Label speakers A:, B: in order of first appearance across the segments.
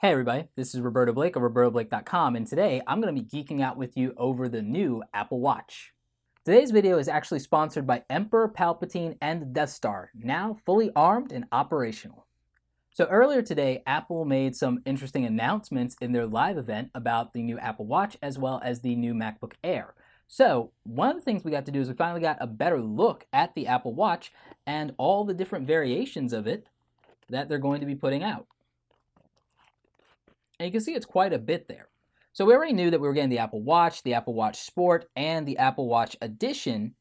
A: Hey everybody, this is Roberto Blake of robertoblake.com, and today I'm going to be geeking out with you over the new Apple Watch. Today's video is actually sponsored by Emperor Palpatine and the Death Star, now fully armed and operational. So earlier today, Apple made some interesting announcements in their live event about the new Apple Watch as well as the new MacBook Air. So one of the things we got to do is we finally got a better look at the Apple Watch and all the different variations of it that they're going to be putting out. And you can see it's quite a bit there. So we already knew that we were getting the Apple Watch Sport, and the Apple Watch Edition,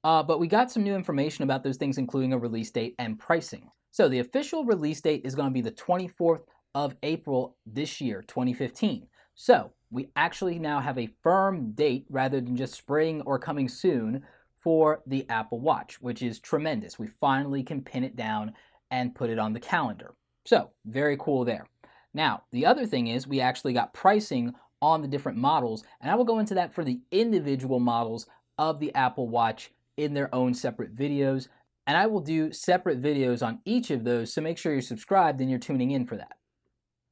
A: but we got some new information about those things, including a release date and pricing. So the official release date is going to be the 24th of April this year, 2015. So we actually now have a firm date rather than just spring or coming soon for the Apple Watch, which is tremendous. We finally can pin it down and put it on the calendar. So very cool there. Now, the other thing is we actually got pricing on the different models, and I will go into that for the individual models of the Apple Watch in their own separate videos, and I will do separate videos on each of those, so make sure you're subscribed and you're tuning in for that.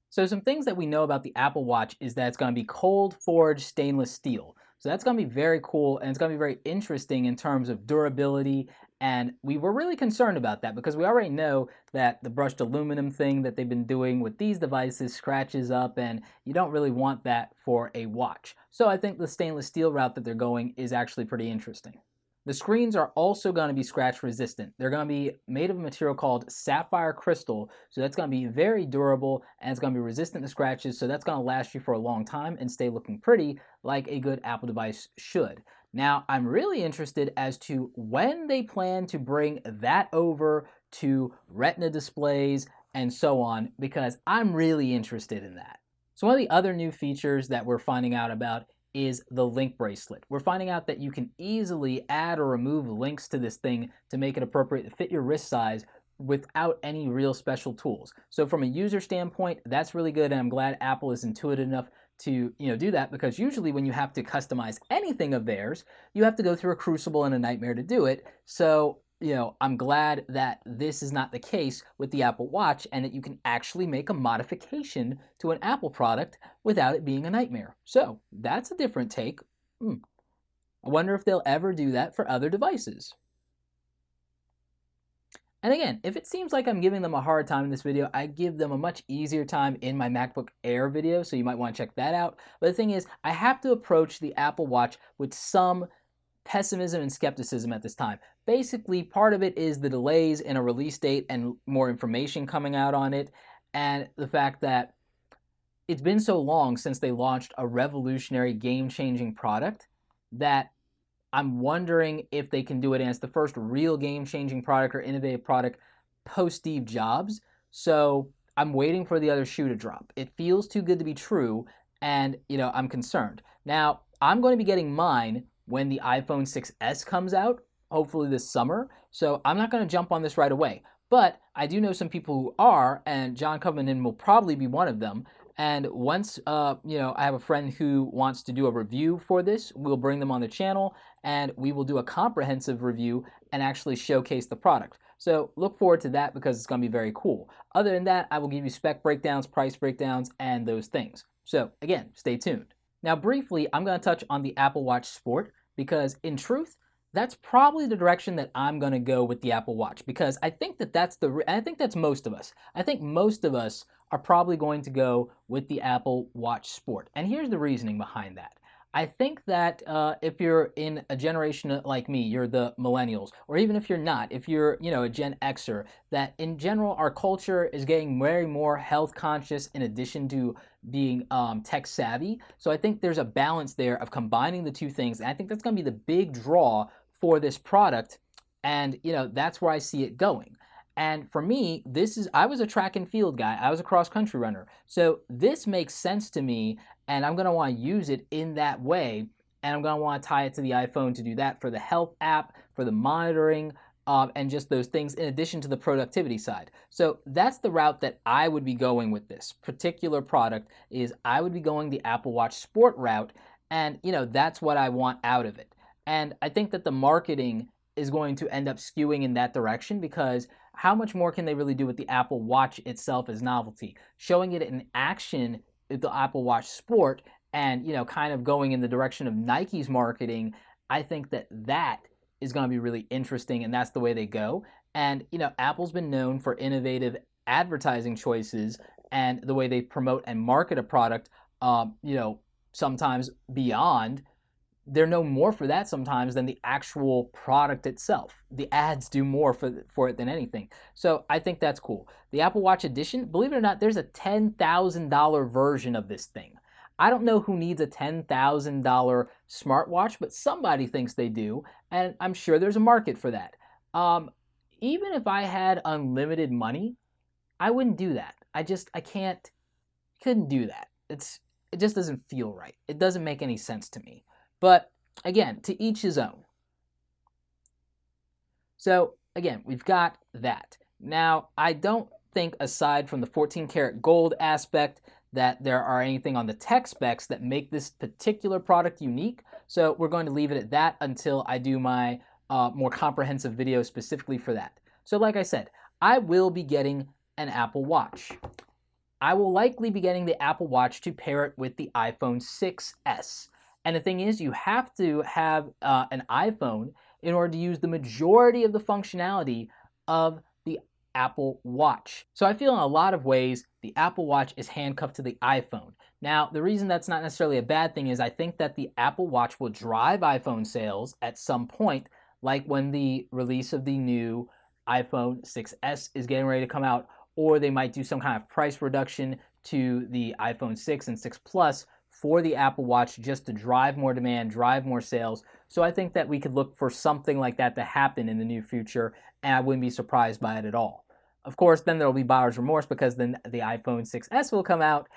A: So some things that we know about the Apple Watch is that it's going to be cold forged stainless steel. So that's going to be very cool, and it's going to be very interesting in terms of durability. And we were really concerned about that because we already know that the brushed aluminum thing that they've been doing with these devices scratches up, and you don't really want that for a watch. So I think the stainless steel route that they're going is actually pretty interesting. The screens are also going to be scratch resistant. They're going to be made of a material called sapphire crystal, so that's going to be very durable and it's going to be resistant to scratches, so that's going to last you for a long time and stay looking pretty like a good Apple device should. Now, I'm really interested as to when they plan to bring that over to Retina displays and so on, because I'm really interested in that. So one of the other new features that we're finding out about is the link bracelet. We're finding out that you can easily add or remove links to this thing to make it appropriate to fit your wrist size without any real special tools. So from a user standpoint, that's really good, and I'm glad Apple is intuitive enough to do that, because usually when you have to customize anything of theirs, you have to go through a crucible and a nightmare to do it. So I'm glad that this is not the case with the Apple Watch, and that you can actually make a modification to an Apple product without it being a nightmare. So that's a different take. I wonder if they'll ever do that for other devices. And again, if it seems like I'm giving them a hard time in this video, I give them a much easier time in my MacBook Air video, so you might want to check that out. But the thing is, I have to approach the Apple Watch with some pessimism and skepticism at this time. Basically, part of it is the delays in a release date and more information coming out on it, and the fact that it's been so long since they launched a revolutionary, game-changing product that I'm wondering if they can do it, and it's the first real game-changing product or innovative product post Steve Jobs. So I'm waiting for the other shoe to drop. It feels too good to be true, and I'm concerned. Now, I'm going to be getting mine when the iPhone 6s comes out, hopefully this summer. So I'm not going to jump on this right away. But I do know some people who are, and John Covenant will probably be one of them. And once, I have a friend who wants to do a review for this, we'll bring them on the channel, and we will do a comprehensive review and actually showcase the product. So look forward to that, because it's going to be very cool. Other than that, I will give you spec breakdowns, price breakdowns, and those things. So again, stay tuned. Now briefly, I'm going to touch on the Apple Watch Sport, because in truth, that's probably the direction that I'm going to go with the Apple Watch, because I think I think that's most of us. I think most of us are probably going to go with the Apple Watch Sport. And here's the reasoning behind that. I think that if you're in a generation like me, you're the millennials, or even if you're not, if you're a Gen Xer, that in general our culture is getting very more health conscious in addition to being tech savvy. So I think there's a balance there of combining the two things, and I think that's going to be the big draw for this product, and that's where I see it going. And for me, I was a track and field guy. I was a cross country runner. So this makes sense to me, and I'm going to want to use it in that way. And I'm going to want to tie it to the iPhone to do that for the health app, for the monitoring, and just those things in addition to the productivity side. So that's the route that I would be going with this particular product. Is I would be going the Apple Watch Sport route, and that's what I want out of it. And I think that the marketing is going to end up skewing in that direction, because how much more can they really do with the Apple Watch itself as novelty? Showing it in action with the Apple Watch Sport and, kind of going in the direction of Nike's marketing, I think that that is going to be really interesting, and that's the way they go. And, Apple's been known for innovative advertising choices and the way they promote and market a product, sometimes beyond. They're known more for that sometimes than the actual product itself. The ads do more for it than anything. So I think that's cool. The Apple Watch Edition, believe it or not, there's a $10,000 version of this thing. I don't know who needs a $10,000 smartwatch, but somebody thinks they do, and I'm sure there's a market for that. Even if I had unlimited money, I wouldn't do that. I couldn't do that. It just doesn't feel right. It doesn't make any sense to me. But again, to each his own. So again, we've got that. Now, I don't think, aside from the 14 karat gold aspect, that there are anything on the tech specs that make this particular product unique. So we're going to leave it at that until I do my more comprehensive video specifically for that. So like I said, I will be getting an Apple Watch. I will likely be getting the Apple Watch to pair it with the iPhone 6s. And the thing is, you have to have an iPhone in order to use the majority of the functionality of the Apple Watch. So I feel in a lot of ways, the Apple Watch is handcuffed to the iPhone. Now, the reason that's not necessarily a bad thing is I think that the Apple Watch will drive iPhone sales at some point, like when the release of the new iPhone 6s is getting ready to come out, or they might do some kind of price reduction to the iPhone 6 and 6 Plus for the Apple Watch just to drive more demand, drive more sales. So I think that we could look for something like that to happen in the near future, and I wouldn't be surprised by it at all. Of course, then there will be buyer's remorse because then the iPhone 6s will come out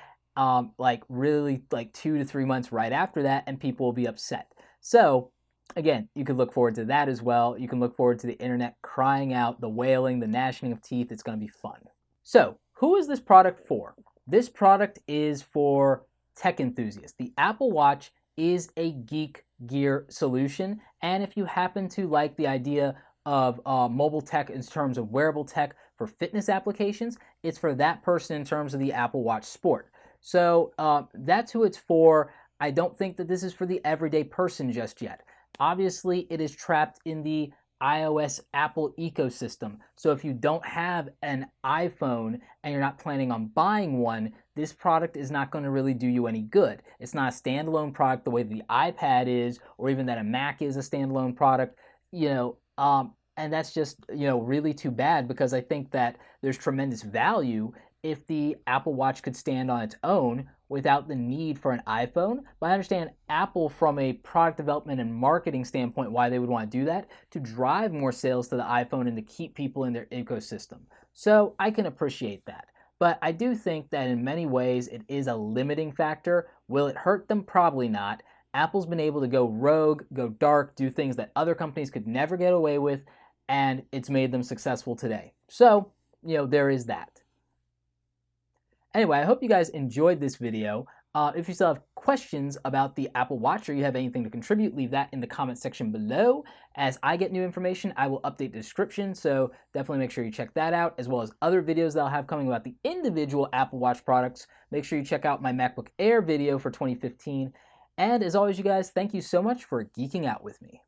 A: really 2 to 3 months right after that, and people will be upset. So again, you could look forward to that as well. You can look forward to the internet crying out, the wailing, the gnashing of teeth. It's going to be fun. So who is this product for? This product is for tech enthusiasts. The Apple Watch is a geek gear solution, and if you happen to like the idea of mobile tech in terms of wearable tech for fitness applications, it's for that person in terms of the Apple Watch Sport. So that's who it's for. I don't think that this is for the everyday person just yet. Obviously, it is trapped in the iOS Apple ecosystem. So if you don't have an iPhone and you're not planning on buying one, this product is not going to really do you any good. It's not a standalone product the way the iPad is, or even that a Mac is a standalone product, and that's just, really too bad, because I think that there's tremendous value if the Apple Watch could stand on its own without the need for an iPhone. But I understand Apple, from a product development and marketing standpoint, why they would want to do that, to drive more sales to the iPhone and to keep people in their ecosystem. So I can appreciate that. But I do think that in many ways it is a limiting factor. Will it hurt them? Probably not. Apple's been able to go rogue, go dark, do things that other companies could never get away with, and it's made them successful today. So, there is that. Anyway, I hope you guys enjoyed this video. If you still have questions about the Apple Watch, or you have anything to contribute, leave that in the comment section below. As I get new information, I will update the description, so definitely make sure you check that out, as well as other videos that I'll have coming about the individual Apple Watch products. Make sure you check out my MacBook Air video for 2015. And as always, you guys, thank you so much for geeking out with me.